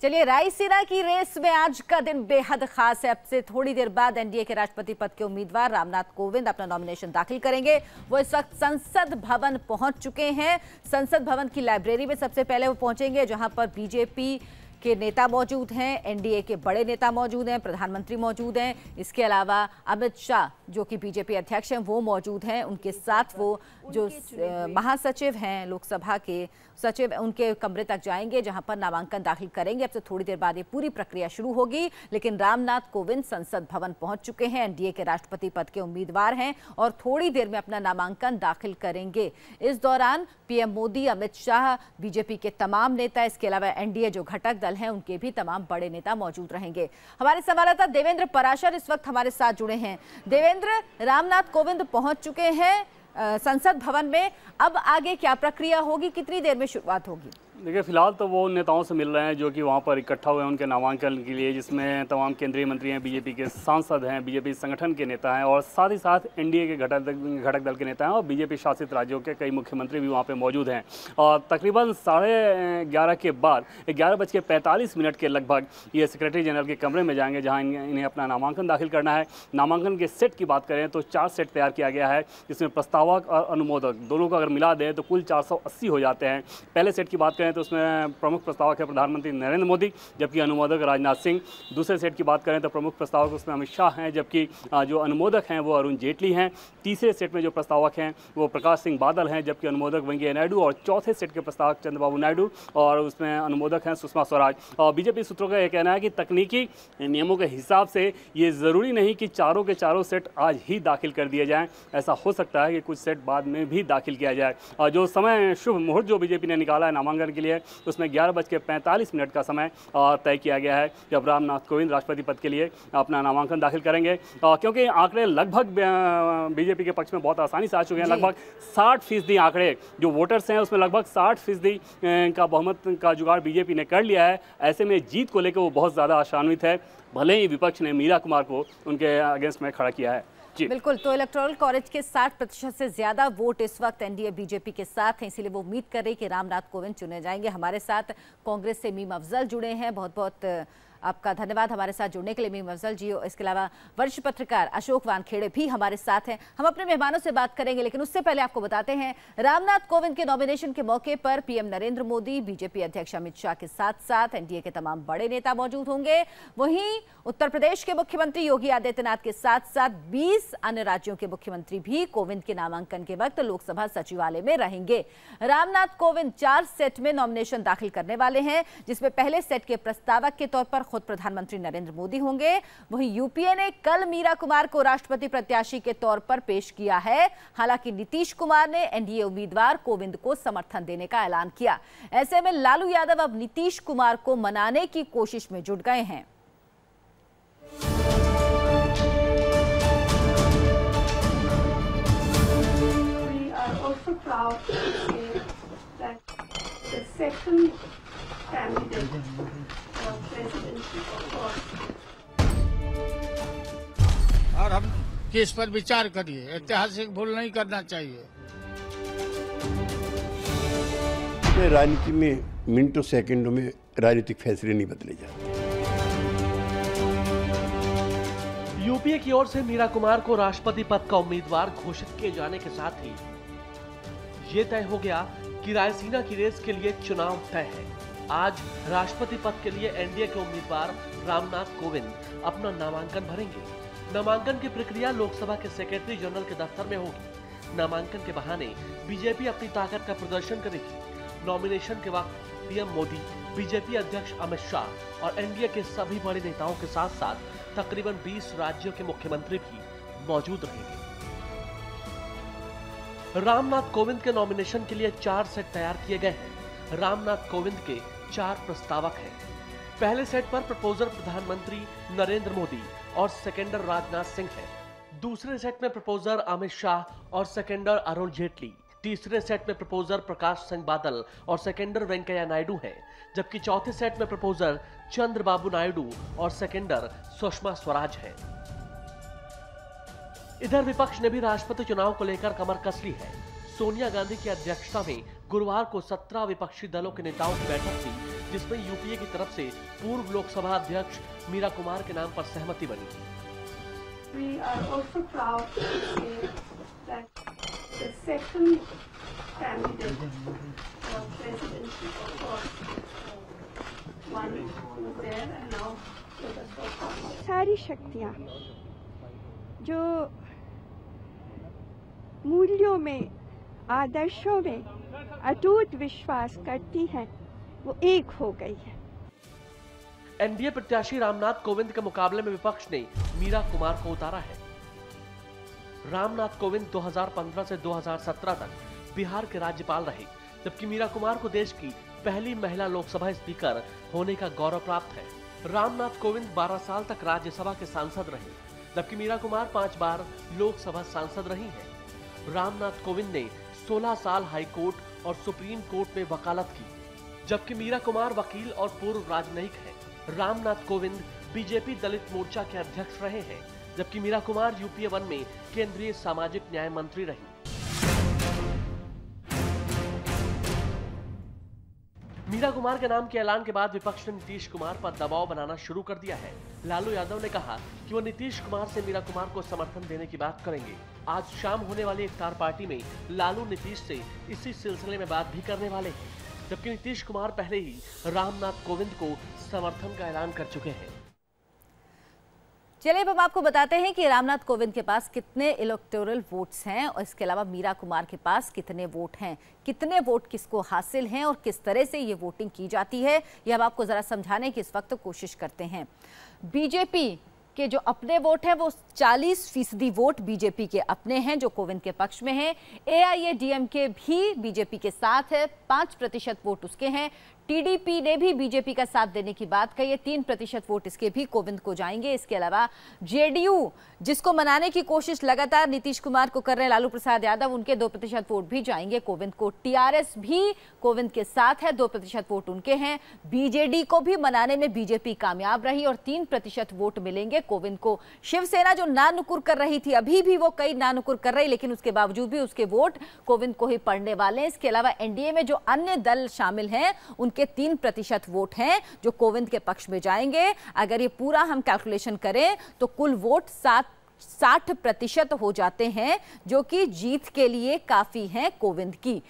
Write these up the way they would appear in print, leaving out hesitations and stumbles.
चलिए, रायसीना की रेस में आज का दिन बेहद खास है। अब से थोड़ी देर बाद एनडीए के राष्ट्रपति पद के उम्मीदवार रामनाथ कोविंद अपना नॉमिनेशन दाखिल करेंगे। वो इस वक्त संसद भवन पहुंच चुके हैं। संसद भवन की लाइब्रेरी में सबसे पहले वो पहुंचेंगे, जहां पर बीजेपी के नेता मौजूद हैं, एनडीए के बड़े नेता मौजूद हैं, प्रधानमंत्री मौजूद हैं। इसके अलावा अमित शाह जो कि बीजेपी अध्यक्ष हैं वो मौजूद हैं। उनके साथ वो जो महासचिव हैं लोकसभा के सचिव, उनके कमरे तक जाएंगे जहां पर नामांकन दाखिल करेंगे। अब से थोड़ी देर बाद ये पूरी प्रक्रिया शुरू होगी। लेकिन रामनाथ कोविंद संसद भवन पहुंच चुके हैं, एनडीए के राष्ट्रपति पद के उम्मीदवार हैं और थोड़ी देर में अपना नामांकन दाखिल करेंगे। इस दौरान पीएम मोदी, अमित शाह, बीजेपी के तमाम नेता, इसके अलावा एनडीए जो घटक दल हैं उनके भी तमाम बड़े नेता मौजूद रहेंगे। हमारे संवाददाता देवेंद्र पराशर इस वक्त हमारे साथ जुड़े हैं। देवेंद्र, रामनाथ कोविंद पहुंच चुके हैं संसद भवन में, अब आगे क्या प्रक्रिया होगी, कितनी देर में शुरुआत होगी? देखिए, फिलहाल तो वो उन नेताओं से मिल रहे हैं जो कि वहाँ पर इकट्ठा हुए हैं उनके नामांकन के लिए, जिसमें तमाम केंद्रीय मंत्री हैं, बीजेपी के सांसद हैं, बीजेपी संगठन के नेता हैं और साथ ही साथ एनडीए के घटक दल के नेता हैं और बीजेपी शासित राज्यों के कई मुख्यमंत्री भी वहाँ पे मौजूद हैं। और तकरीबन 11:30 के बाद 11:45 के लगभग ये सेक्रेटरी जनरल के कमरे में जाएंगे, जहाँ इन्हें अपना नामांकन दाखिल करना है। नामांकन के सेट की बात करें तो 4 सेट तैयार किया गया है, जिसमें प्रस्तावक और अनुमोदक दोनों को अगर मिला दें तो कुल 480 हो जाते हैं। पहले सेट की बात करें तो उसमें प्रमुख प्रस्तावक है प्रधानमंत्री नरेंद्र मोदी, जबकि अनुमोदक राजनाथ सिंह। दूसरे सेट की बात करें तो प्रमुख प्रस्तावक उसमें अमित शाह हैं, जबकि जो अनुमोदक हैं वो अरुण जेटली हैं। तीसरे सेट में जो प्रस्तावक हैं वो प्रकाश सिंह बादल हैं, जबकि अनुमोदक वेंकैया नायडू। और चौथे सेट के प्रस्तावक चंद्रबाबू नायडू और उसमें अनुमोदक हैं सुषमा स्वराज। और बीजेपी सूत्रों का यह कहना है कि तकनीकी नियमों के हिसाब से ये ज़रूरी नहीं कि चारों के चारों सेट आज ही दाखिल कर दिए जाएँ। ऐसा हो सकता है कि कुछ सेट बाद में भी दाखिल किया जाए। और जो समय शुभ मुहूर्त जो बीजेपी ने निकाला है नामांकन के लिए, उसमें 11:45 का समय तय किया गया है, जब रामनाथ कोविंद राष्ट्रपति पद के लिए अपना नामांकन दाखिल करेंगे। क्योंकि आंकड़े लगभग बीजेपी के पक्ष में बहुत आसानी से आ चुके हैं। लगभग 60% आंकड़े जो वोटर्स हैं उसमें लगभग 60% का बहुमत का जुगाड़ बीजेपी ने कर लिया है। ऐसे में जीत को लेकर वो बहुत ज़्यादा आशान्वित है, भले ही विपक्ष ने मीरा कुमार को उनके अगेंस्ट में खड़ा किया है। बिल्कुल, तो इलेक्टोरल कॉलेज के 60% से ज्यादा वोट इस वक्त एनडीए बीजेपी के साथ हैं, इसीलिए वो उम्मीद कर रही कि रामनाथ कोविंद चुने जाएंगे। हमारे साथ कांग्रेस से मीम अफजल जुड़े हैं, बहुत बहुत आपका धन्यवाद हमारे साथ जुड़ने के लिए मीम अफजल जी। इसके अलावा वरिष्ठ पत्रकार अशोक वानखेड़े भी हमारे साथ हैं। हम अपने मेहमानों से बात करेंगे, लेकिन उससे पहले आपको बताते हैं रामनाथ कोविंद के नॉमिनेशन के मौके पर पीएम नरेंद्र मोदी, बीजेपी अध्यक्ष अमित शाह के साथ साथ एनडीए के तमाम बड़े नेता मौजूद होंगे। वहीं उत्तर प्रदेश के मुख्यमंत्री योगी आदित्यनाथ के साथ साथ 20 अन्य राज्यों के मुख्यमंत्री भी कोविंद के नामांकन के वक्त लोकसभा सचिवालय में रहेंगे। रामनाथ कोविंद 4 सेट में नॉमिनेशन दाखिल करने वाले हैं, जिसमें पहले सेट के प्रस्तावक के तौर पर खुद प्रधानमंत्री नरेंद्र मोदी होंगे। वहीं यूपीए ने कल मीरा कुमार को राष्ट्रपति प्रत्याशी के तौर पर पेश किया है। हालांकि नीतीश कुमार ने एनडीए उम्मीदवार कोविंद को समर्थन देने का ऐलान किया। ऐसे में लालू यादव अब नीतीश कुमार को मनाने की कोशिश में जुट गए हैं। Also proud to say that the second candidate for presidency of और हम केस पर विचार करिए, ऐतिहासिक भूल नहीं करना चाहिए। राजनीति में मिनटों सेकंडों में राजनीतिक फैसले नहीं बदले जाते। यूपीए की ओर से मीरा कुमार को राष्ट्रपति पद का उम्मीदवार घोषित किए जाने के साथ ही ये तय हो गया कि रायसीना की रेस के लिए चुनाव तय है। आज राष्ट्रपति पद के लिए एनडीए के उम्मीदवार रामनाथ कोविंद अपना नामांकन भरेंगे। नामांकन की प्रक्रिया लोकसभा के सेक्रेटरी जनरल के दफ्तर में होगी। नामांकन के बहाने बीजेपी अपनी ताकत का प्रदर्शन करेगी। नॉमिनेशन के वक्त पीएम मोदी, बीजेपी अध्यक्ष अमित शाह और एनडीए के सभी बड़े नेताओं के साथ साथ तकरीबन 20 राज्यों के मुख्यमंत्री भी मौजूद रहेंगे। रामनाथ कोविंद के नॉमिनेशन के लिए 4 सेट तैयार किए गए हैं। रामनाथ कोविंद के 4 प्रस्तावक हैं। पहले सेट पर प्रपोजर प्रधानमंत्री नरेंद्र मोदी और सेकेंडर राजनाथ सिंह हैं। दूसरे सेट में प्रपोजर अमित शाह और सेकेंडर अरुण जेटली। तीसरे सेट में प्रपोजर प्रकाश सिंह बादल और सेकेंडर वेंकैया नायडू हैं, जबकि चौथे सेट में प्रपोजर चंद्रबाबू नायडू और सेकेंडर सुषमा स्वराज हैं। इधर विपक्ष ने भी राष्ट्रपति चुनाव को लेकर कमर कस ली है। सोनिया गांधी की अध्यक्षता में गुरुवार को 17 विपक्षी दलों के नेताओं की बैठक हुई, जिसमें यूपीए की तरफ से पूर्व लोकसभा अध्यक्ष मीरा कुमार के नाम पर सहमति बनी। We are also proud to say that the second candidate for presidency, of course, one was there and now let us vote. सारी शक्तियाँ जो मूल्यों में, आदर्शों में अटूट विश्वास करती हैं, वो एक हो गई है। एनडीए प्रत्याशी रामनाथ कोविंद के मुकाबले में विपक्ष ने मीरा कुमार को उतारा है। रामनाथ कोविंद 2015 से 2017 तक बिहार के राज्यपाल रहे, जबकि मीरा कुमार को देश की पहली महिला लोकसभा स्पीकर होने का गौरव प्राप्त है। रामनाथ कोविंद 12 साल तक राज्यसभा के सांसद रहे, जबकि मीरा कुमार 5 बार लोकसभा सांसद रही हैं। रामनाथ कोविंद ने 16 साल हाई कोर्ट और सुप्रीम कोर्ट में वकालत की, जबकि मीरा कुमार वकील और पूर्व राजनयिक हैं। रामनाथ कोविंद बीजेपी दलित मोर्चा के अध्यक्ष रहे हैं, जबकि मीरा कुमार यूपीए 1 में केंद्रीय सामाजिक न्याय मंत्री रही। मीरा कुमार के नाम के ऐलान के बाद विपक्ष ने नीतीश कुमार पर दबाव बनाना शुरू कर दिया है। लालू यादव ने कहा कि वो नीतीश कुमार से मीरा कुमार को समर्थन देने की बात करेंगे। आज शाम होने वाली इफ्तार पार्टी में लालू नीतीश से इसी सिलसिले में बात भी करने वाले हैं, जबकि नीतीश कुमार पहले ही रामनाथ कोविंद को समर्थन का ऐलान कर चुके हैं। चलिए अब हम आपको बताते हैं कि रामनाथ कोविंद के पास कितने इलेक्टोरल वोट्स हैं और इसके अलावा मीरा कुमार के पास कितने वोट हैं, कितने वोट किसको हासिल हैं और किस तरह से ये वोटिंग की जाती है, ये हम आपको जरा समझाने की इस वक्त कोशिश करते हैं। बीजेपी के जो अपने वोट हैं वो 40% वोट बीजेपी के अपने हैं जो कोविंद के पक्ष में हैं। AIADMK भी बीजेपी के साथ है, 5% वोट उसके हैं। टीडीपी ने भी बीजेपी का साथ देने की बात कही है, 3% वोट इसके भी कोविंद को जाएंगे। इसके अलावा जेडीयू जिसको मनाने की कोशिश लगातार नीतीश कुमार को कर रहे हैं लालू प्रसाद यादव, उनके 2% वोट भी जाएंगे कोविंद को। टीआरएस भी कोविंद के साथ है, 2% वोट उनके हैं। बीजेडी को भी मनाने में बीजेपी कामयाब रही और 3% वोट मिलेंगे कोविंद को। शिवसेना जो नानुकुर कर रही थी, अभी भी वो कई नानुकुर कर रही, लेकिन उसके बावजूद भी उसके वोट कोविंद को ही पड़ने वाले हैं। इसके अलावा एनडीए में जो अन्य दल शामिल हैं उनके 3% वोट हैं जो कोविंद के पक्ष में जाएंगे। अगर ये पूरा हम कैलकुलेशन करें तो कुल वोट 60% हो जाते हैं, जो कि जीत के लिए काफी हैं कोविंद की।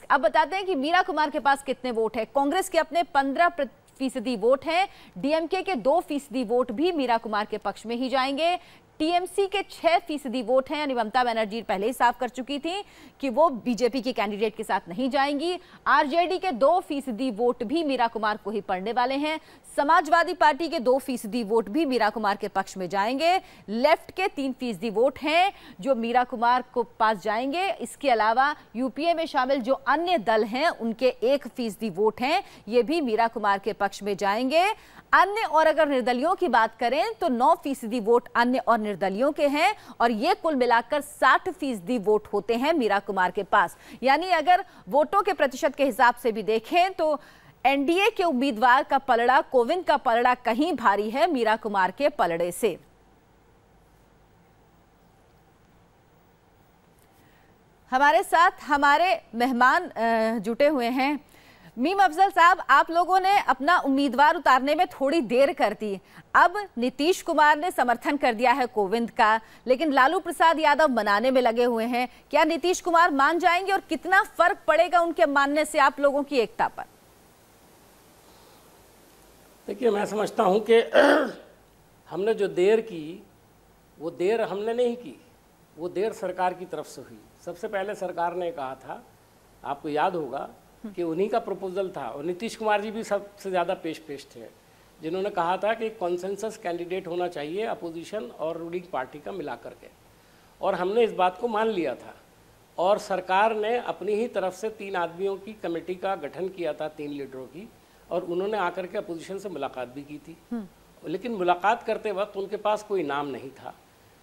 अब बताते हैं कि मीरा कुमार के पास कितने वोट है। कांग्रेस के अपने 15% वोट हैं, डीएमके के 2% वोट भी मीरा कुमार के पक्ष में ही जाएंगे। टीएमसी के 6% वोट हैं, यानी ममता बनर्जी पहले ही साफ कर चुकी थी कि वो बीजेपी के कैंडिडेट के साथ नहीं जाएंगी। आरजेडी के 2% वोट भी मीरा कुमार को ही पड़ने वाले हैं। समाजवादी पार्टी के 2% वोट भी मीरा कुमार के पक्ष में जाएंगे। लेफ्ट के 3% वोट हैं जो मीरा कुमार को पास जाएंगे। इसके अलावा यूपीए में शामिल जो अन्य दल हैं उनके 1% वोट हैं, ये भी मीरा कुमार के पक्ष में जाएंगे। अन्य और अगर निर्दलियों की बात करें तो 9% वोट अन्य और निर्दलियों के हैं और ये कुल मिलाकर 60% वोट होते हैं मीरा कुमार के पास। यानी अगर वोटों के प्रतिशत के हिसाब से भी देखें तो एनडीए के उम्मीदवार का पलड़ा, कोविंद का पलड़ा कहीं भारी है मीरा कुमार के पलड़े से। हमारे साथ हमारे मेहमान जुटे हुए हैं। मीम अफजल साहब, आप लोगों ने अपना उम्मीदवार उतारने में थोड़ी देर कर दी। अब नीतीश कुमार ने समर्थन कर दिया है कोविंद का, लेकिन लालू प्रसाद यादव मनाने में लगे हुए हैं। क्या नीतीश कुमार मान जाएंगे और कितना फर्क पड़ेगा उनके मानने से आप लोगों की एकता पर? देखिए, मैं समझता हूं कि हमने जो देर की वो देर हमने नहीं की, वो देर सरकार की तरफ से हुई। सबसे पहले सरकार ने कहा था, आपको याद होगा कि उन्हीं का प्रपोजल था और नीतीश कुमार जी भी सबसे ज़्यादा पेश थे, जिन्होंने कहा था कि कॉन्सेंसस कैंडिडेट होना चाहिए अपोजिशन और रूलिंग पार्टी का मिला करके, और हमने इस बात को मान लिया था। और सरकार ने अपनी ही तरफ से 3 आदमियों की कमेटी का गठन किया था, 3 लीडरों की, और उन्होंने आकर के अपोजिशन से मुलाकात भी की थी। लेकिन मुलाकात करते वक्त उनके पास कोई नाम नहीं था।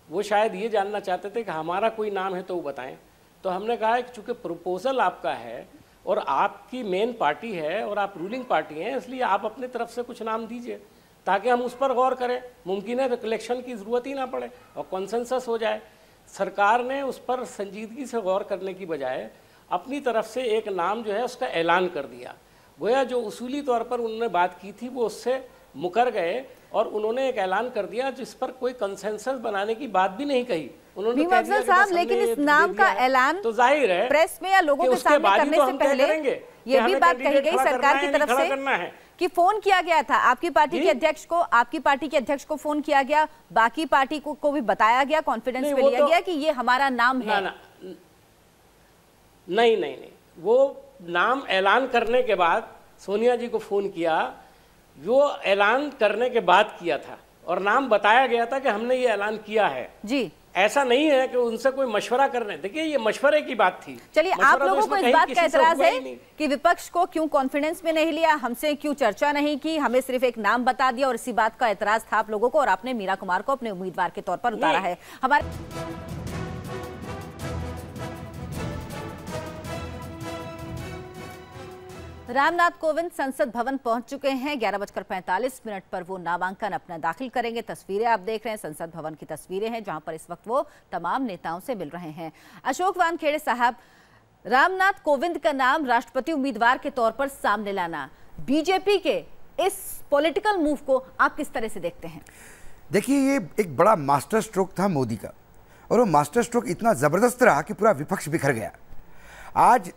वो शायद ये जानना चाहते थे कि हमारा कोई नाम है तो वो बताएं। तो हमने कहा कि चूँकि प्रपोजल आपका है और आपकी मेन पार्टी है और आप रूलिंग पार्टी हैं, इसलिए आप अपनी तरफ से कुछ नाम दीजिए ताकि हम उस पर गौर करें। मुमकिन है तो इलेक्शन की ज़रूरत ही ना पड़े और कॉन्सेंसस हो जाए। सरकार ने उस पर संजीदगी से गौर करने की बजाय अपनी तरफ से एक नाम जो है उसका ऐलान कर दिया गोया जो उसूली तौर पर उन्होंने बात की थी वो उससे मुकर गए और उन्होंने एक ऐलान कर दिया जिस पर कोई कंसेंसस बनाने की बात भी नहीं कही। उन्होंने कह दिया कि बस लेकिन हमने इस नाम का ऐलान तो जाहिर है प्रेस में या लोगों के सामने करने से पहले ये भी बात कही गई सरकार की तरफ से कि फोन किया गया था आपकी पार्टी के अध्यक्ष को, आपकी पार्टी के अध्यक्ष को फोन किया गया, बाकी पार्टी को भी बताया गया, कॉन्फिडेंस में लिया गया कि ये हमारा नाम है। नहीं, वो नाम ऐलान करने के बाद सोनिया जी को फोन किया, वो ऐलान करने के बाद किया था और नाम बताया गया था कि हमने ये ऐलान किया है जी। ऐसा नहीं है कि उनसे कोई मशवरा करने, देखिए ये मशवरे की बात थी। चलिए आप लोगों को इस बात का एतराज है कि विपक्ष को क्यों कॉन्फिडेंस में नहीं लिया, हमसे क्यों चर्चा नहीं की, हमें सिर्फ एक नाम बता दिया और इसी बात का एतराज था आप लोगों को और आपने मीरा कुमार को अपने उम्मीदवार के तौर पर उतारा है। हमारे रामनाथ कोविंद संसद भवन पहुंच चुके हैं। 11:45 पर वो नामांकन अपना दाखिल करेंगे। तस्वीरें आप देख रहे हैं, संसद भवन की तस्वीरें हैं जहां पर इस वक्त वो तमाम नेताओं से मिल रहे हैं। अशोक वानखेड़े साहब, रामनाथ कोविंद का नाम राष्ट्रपति उम्मीदवार के तौर पर सामने लाना, बीजेपी के इस पॉलिटिकल मूव को आप किस तरह से देखते हैं? देखिए, ये एक बड़ा मास्टर स्ट्रोक था मोदी का और वो मास्टर स्ट्रोक इतना जबरदस्त रहा कि पूरा विपक्ष बिखर गया। आज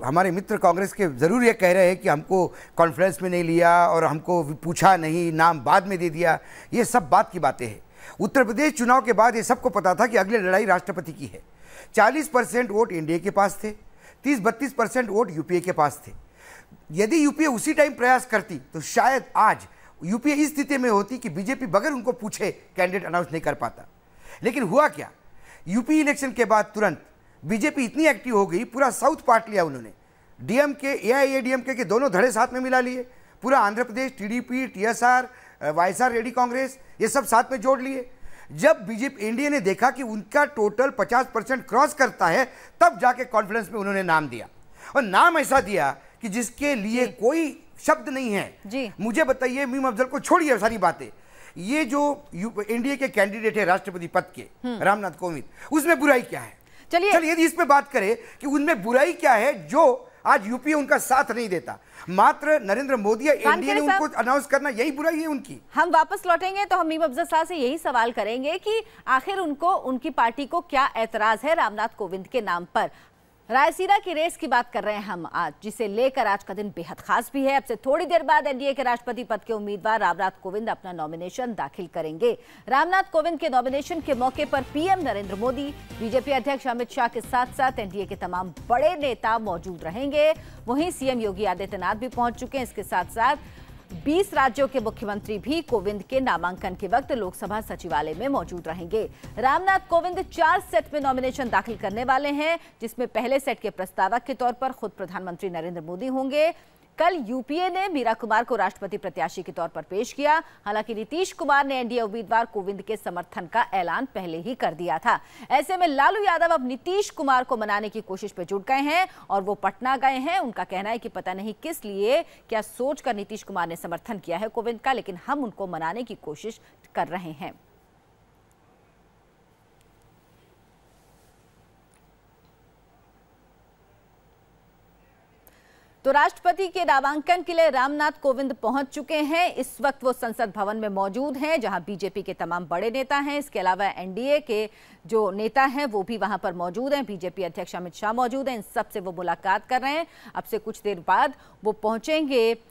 हमारे मित्र कांग्रेस के ज़रूर ये कह रहे हैं कि हमको कॉन्फ्रेंस में नहीं लिया और हमको पूछा नहीं, नाम बाद में दे दिया। ये सब बात की बातें हैं। उत्तर प्रदेश चुनाव के बाद ये सबको पता था कि अगली लड़ाई राष्ट्रपति की है। 40% वोट एनडीए के पास थे, 30-32% वोट यूपीए के पास थे। यदि यूपीए उसी टाइम प्रयास करती तो शायद आज यूपीए इस स्थिति में होती कि बीजेपी बगैर उनको पूछे कैंडिडेट अनाउंस नहीं कर पाता। लेकिन हुआ क्या, यूपी इलेक्शन के बाद तुरंत बीजेपी इतनी एक्टिव हो गई, पूरा साउथ पार्ट लिया उन्होंने। डीएमके, एआईएडीएमके के दोनों धड़े साथ में मिला लिए, पूरा Andhra Pradesh, TDP, TSR, YSR Reddy Congress, ये सब साथ में जोड़ लिए। जब बीजेपी एनडीए ने देखा कि उनका टोटल 50% क्रॉस करता है, तब जाके कॉन्फ्रेंस में उन्होंने नाम दिया और नाम ऐसा दिया कि जिसके लिए कोई शब्द नहीं है जी। मुझे बताइए, मीम अफजल को छोड़िए सारी बातें, ये जो एनडीए के कैंडिडेट है राष्ट्रपति पद के रामनाथ कोविंद, उसमें बुराई क्या है? चलिए यदि इस पे बात करें कि उनमें बुराई क्या है जो आज यूपीए उनका साथ नहीं देता, मात्र नरेंद्र मोदी या एनडीए ने उनको अनाउंस करना, यही बुराई है उनकी। हम वापस लौटेंगे तो हम मीम अफजल साहब से यही सवाल करेंगे कि आखिर उनको, उनकी पार्टी को क्या एतराज है रामनाथ कोविंद के नाम पर। रायसीना की रेस की बात कर रहे हैं हम आज, जिसे लेकर आज का दिन बेहद खास भी है। अब से थोड़ी देर बाद एनडीए के राष्ट्रपति पद के उम्मीदवार रामनाथ कोविंद अपना नॉमिनेशन दाखिल करेंगे। रामनाथ कोविंद के नॉमिनेशन के मौके पर पीएम नरेंद्र मोदी, बीजेपी अध्यक्ष अमित शाह के साथ साथ एनडीए के तमाम बड़े नेता मौजूद रहेंगे। वहीं सीएम योगी आदित्यनाथ भी पहुंच चुके हैं। इसके साथ साथ 20 राज्यों के मुख्यमंत्री भी कोविंद के नामांकन के वक्त लोकसभा सचिवालय में मौजूद रहेंगे। रामनाथ कोविंद 4 सेट में नॉमिनेशन दाखिल करने वाले हैं, जिसमें पहले सेट के प्रस्तावक के तौर पर खुद प्रधानमंत्री नरेंद्र मोदी होंगे। कल यूपीए ने मीरा कुमार को राष्ट्रपति प्रत्याशी के तौर पर पेश किया। हालांकि नीतीश कुमार ने एनडीए उम्मीदवार कोविंद के समर्थन का ऐलान पहले ही कर दिया था। ऐसे में लालू यादव अब नीतीश कुमार को मनाने की कोशिश पे जुट गए हैं और वो पटना गए हैं। उनका कहना है कि पता नहीं किस लिए, क्या सोचकर नीतीश कुमार ने समर्थन किया है कोविंद का, लेकिन हम उनको मनाने की कोशिश कर रहे हैं। तो राष्ट्रपति के नामांकन के लिए रामनाथ कोविंद पहुंच चुके हैं। इस वक्त वो संसद भवन में मौजूद हैं, जहां बीजेपी के तमाम बड़े नेता हैं। इसके अलावा एनडीए के जो नेता हैं वो भी वहां पर मौजूद हैं। बीजेपी अध्यक्ष अमित शाह मौजूद हैं। इन सबसे वो मुलाकात कर रहे हैं। अब से कुछ देर बाद वो पहुंचेंगे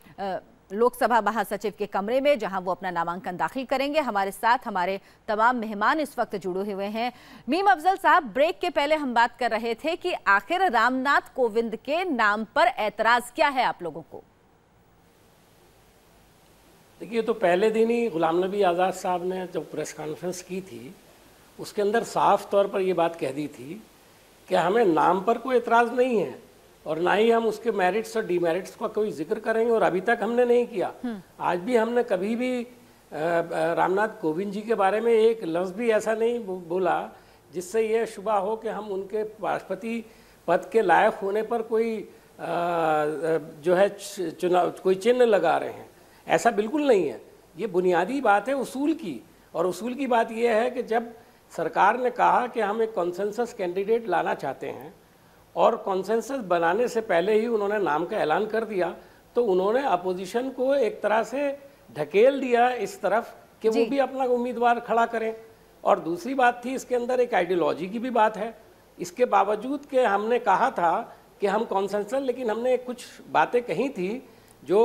लोकसभा महासचिव के कमरे में, जहां वो अपना नामांकन दाखिल करेंगे। हमारे साथ हमारे तमाम मेहमान इस वक्त जुड़े हुए हैं। मीम अफजल साहब, ब्रेक के पहले हम बात कर रहे थे कि आखिर रामनाथ कोविंद के नाम पर एतराज क्या है आप लोगों को? देखिए, तो पहले दिन ही गुलाम नबी आज़ाद साहब ने जब प्रेस कॉन्फ्रेंस की थी, उसके अंदर साफ तौर पर ये बात कह दी थी कि हमें नाम पर कोई एतराज़ नहीं है और ना ही हम उसके मेरिट्स और डीमेरिट्स का कोई जिक्र करेंगे, और अभी तक हमने नहीं किया। आज भी हमने कभी भी रामनाथ कोविंद जी के बारे में एक लफ्ज़ भी ऐसा नहीं बोला जिससे यह शुबा हो कि हम उनके राष्ट्रपति पद के लायक होने पर कोई जो है चुनाव कोई चिन्ह लगा रहे हैं। ऐसा बिल्कुल नहीं है। ये बुनियादी बात है उसूल की, और उसूल की बात यह है कि जब सरकार ने कहा कि हम एक कॉन्सेंसस कैंडिडेट लाना चाहते हैं और कॉन्सेंसस बनाने से पहले ही उन्होंने नाम का ऐलान कर दिया, तो उन्होंने अपोजिशन को एक तरह से ढकेल दिया इस तरफ कि वो भी अपना उम्मीदवार खड़ा करें। और दूसरी बात थी, इसके अंदर एक आइडियोलॉजी की भी बात है। इसके बावजूद कि हमने कहा था कि हम कॉन्सेंसस, लेकिन हमने कुछ बातें कही थी जो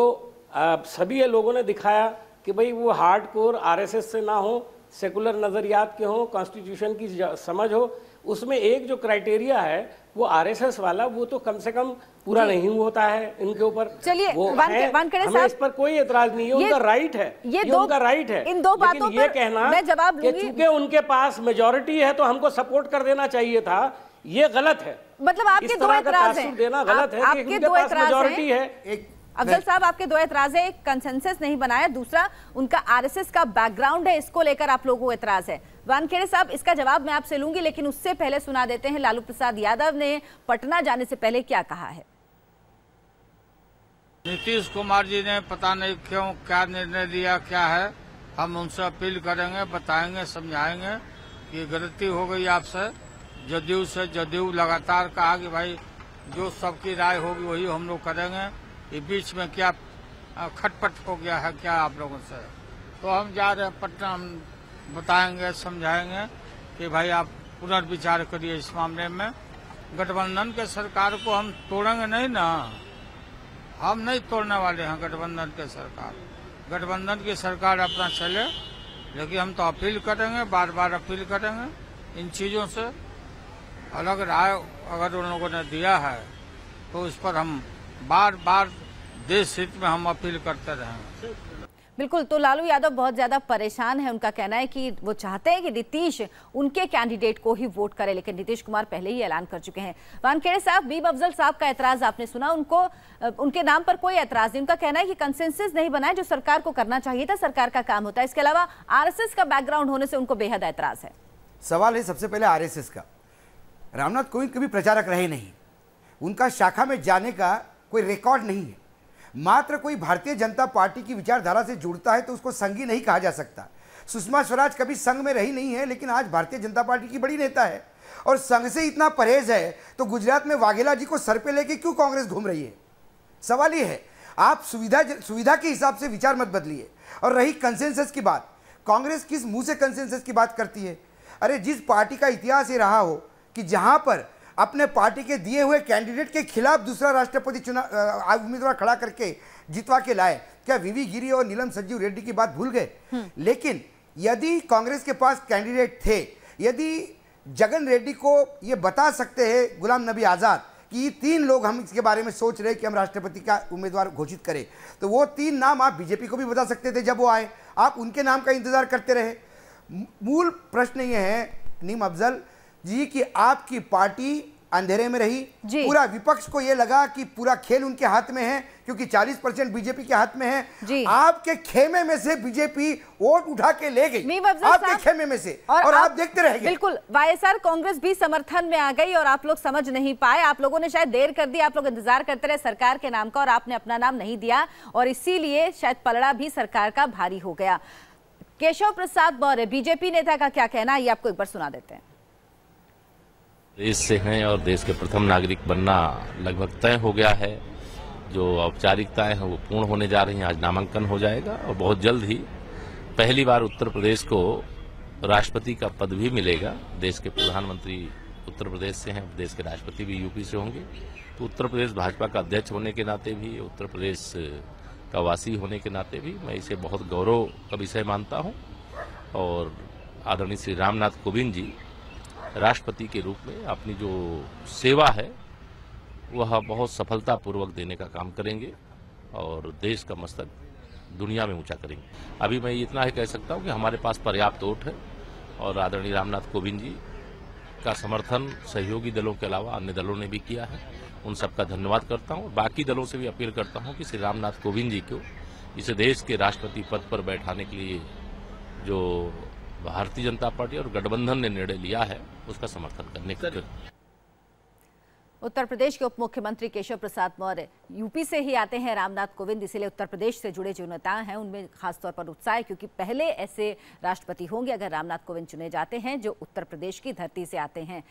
सभी लोगों ने दिखाया कि भाई वो हार्डकोर आरएसएस से ना हो, सेकुलर नज़रियात के हों, कॉन्स्टिट्यूशन की समझ हो। उसमें एक जो क्राइटेरिया है वो आरएसएस वाला, वो तो कम से कम पूरा नहीं होता है इनके ऊपर। चलिए, हमें इस पर कोई एतराज नहीं है, उनका राइट है, ये उनका राइट है। इन दो बातों पर ये कहना मैं जवाब कि चूंकि उनके पास मेजॉरिटी है तो हमको सपोर्ट कर देना चाहिए था, ये गलत है। मतलब आपके दो एतराज हैं, देना गलत है। आपके दो एतराज हैं। अफजल साहब, आपके दो एतराज है, एक कंसेंसस नहीं बनाया, दूसरा उनका आरएसएस का बैकग्राउंड है, इसको लेकर आप लोगों को एतराज है। वानखेड़े साहब, इसका जवाब मैं आपसे लूंगी, लेकिन उससे पहले सुना देते हैं लालू प्रसाद यादव ने पटना जाने से पहले क्या कहा है। नीतीश कुमार जी ने पता नहीं क्यों क्या निर्णय लिया, क्या है, हम उनसे अपील करेंगे, बताएंगे, समझाएंगे कि गलती हो गई आपसे। जदयू से जदयू लगातार कहा कि भाई जो सबकी राय होगी वही हम लोग करेंगे, ये बीच में क्या खटपट हो गया है क्या आप लोगों से, तो हम जा रहे हैं पटना, हम बताएंगे, समझाएंगे कि भाई आप पुनर्विचार करिए इस मामले में। गठबंधन के सरकार को हम तोड़ेंगे नहीं ना, हम नहीं तोड़ने वाले हैं गठबंधन के सरकार। गठबंधन की सरकार अपना चले, लेकिन हम तो अपील करेंगे, बार बार अपील करेंगे इन चीजों से। अलग राय अगर उन लोगों ने दिया है तो इस पर हम बार बार देश हित में हम अपील करते रहेंगे। बिल्कुल, तो लालू यादव बहुत ज्यादा परेशान है। उनका कहना है कि वो चाहते हैं कि नीतीश उनके कैंडिडेट को ही वोट करे, लेकिन नीतीश कुमार पहले ही ऐलान कर चुके हैं। वानखेड़े साहब, बीब अफजल साहब का एतराज आपने सुना, उनको उनके नाम पर कोई एतराज नहीं। उनका कहना है कि कंसेंसस नहीं बनाए, जो सरकार को करना चाहिए था, सरकार का काम होता है। इसके अलावा आरएसएस का बैकग्राउंड होने से उनको बेहद एतराज है। सवाल है सबसे पहले आरएसएस का। रामनाथ कोविंद कभी प्रचारक रहे नहीं, उनका शाखा में जाने का कोई रिकॉर्ड नहीं है। मात्र कोई भारतीय जनता पार्टी की विचारधारा से जुड़ता है तो उसको संघी नहीं कहा जा सकता। सुषमा स्वराज कभी संघ में रही नहीं है, लेकिन आज भारतीय जनता पार्टी की बड़ी नेता है और संघ से इतना परहेज है, तो गुजरात में वाघेला जी को सर पे लेके क्यों कांग्रेस घूम रही है? सवाल ये है, आप सुविधा के हिसाब से विचार मत बदलिए। और रही कंसेंसस की बात, कांग्रेस किस मुंह से कंसेंसस की बात करती है? अरे जिस पार्टी का इतिहास ये रहा हो कि जहां पर अपने पार्टी के दिए हुए कैंडिडेट के खिलाफ दूसरा राष्ट्रपति उम्मीदवार खड़ा करके जितवा के लाए, क्या वीवी गिरी और नीलम संजीव रेड्डी की बात भूल गए? लेकिन यदि कांग्रेस के पास कैंडिडेट थे, यदि जगन रेड्डी को ये बता सकते हैं गुलाम नबी आज़ाद कि ये 3 लोग हम इसके बारे में सोच रहे कि हम राष्ट्रपति का उम्मीदवार घोषित करें, तो वो 3 नाम आप बीजेपी को भी बता सकते थे। जब वो आए, आप उनके नाम का इंतजार करते रहे। मूल प्रश्न ये है नीम अफजल जी कि आपकी पार्टी अंधेरे में रही, पूरा विपक्ष को यह लगा कि पूरा खेल उनके हाथ में है, क्योंकि 40% बीजेपी के हाथ में है। आपके खेमे में से बीजेपी वोट उठा के ले गई, आपके खेमे में से, और आप देखते रह गए। बिल्कुल, वाईएसआर कांग्रेस भी समर्थन में आ गई और आप लोग समझ नहीं पाए। आप लोगों ने शायद देर कर दी, आप लोग इंतजार करते रहे सरकार के नाम का और आपने अपना नाम नहीं दिया, और इसीलिए शायद पलड़ा भी सरकार का भारी हो गया। केशव प्रसाद मौर्य, बीजेपी नेता का क्या कहना है, ये आपको एक बार सुना देते हैं। देश से हैं और देश के प्रथम नागरिक बनना लगभग तय हो गया है। जो औपचारिकताएं हैं वो पूर्ण होने जा रही हैं। आज नामांकन हो जाएगा और बहुत जल्द ही पहली बार उत्तर प्रदेश को राष्ट्रपति का पद भी मिलेगा। देश के प्रधानमंत्री उत्तर प्रदेश से हैं, देश के राष्ट्रपति भी यूपी से होंगे। तो उत्तर प्रदेश भाजपा का अध्यक्ष होने के नाते भी, उत्तर प्रदेश का वासी होने के नाते भी मैं इसे बहुत गौरव का विषय मानता हूँ। और आदरणीय श्री रामनाथ कोविंद जी राष्ट्रपति के रूप में अपनी जो सेवा है वह बहुत सफलतापूर्वक देने का काम करेंगे और देश का मस्तक दुनिया में ऊंचा करेंगे। अभी मैं इतना ही कह सकता हूं कि हमारे पास पर्याप्त वोट है और आदरणीय रामनाथ कोविंद जी का समर्थन सहयोगी दलों के अलावा अन्य दलों ने भी किया है। उन सबका धन्यवाद करता हूं। बाकी दलों से भी अपील करता हूं कि श्री रामनाथ कोविंद जी को इस देश के राष्ट्रपति पद पर बैठाने के लिए जो भारतीय जनता पार्टी और गठबंधन ने निर्णय लिया है उसका समर्थन करने के लिए। उत्तर प्रदेश के उप मुख्यमंत्री केशव प्रसाद मौर्य यूपी से ही आते हैं रामनाथ कोविंद, इसीलिए उत्तर प्रदेश से जुड़े जो नेता हैं उनमें खासतौर पर उत्साह है, क्योंकि पहले ऐसे राष्ट्रपति होंगे अगर रामनाथ कोविंद चुने जाते हैं जो उत्तर प्रदेश की धरती से आते हैं।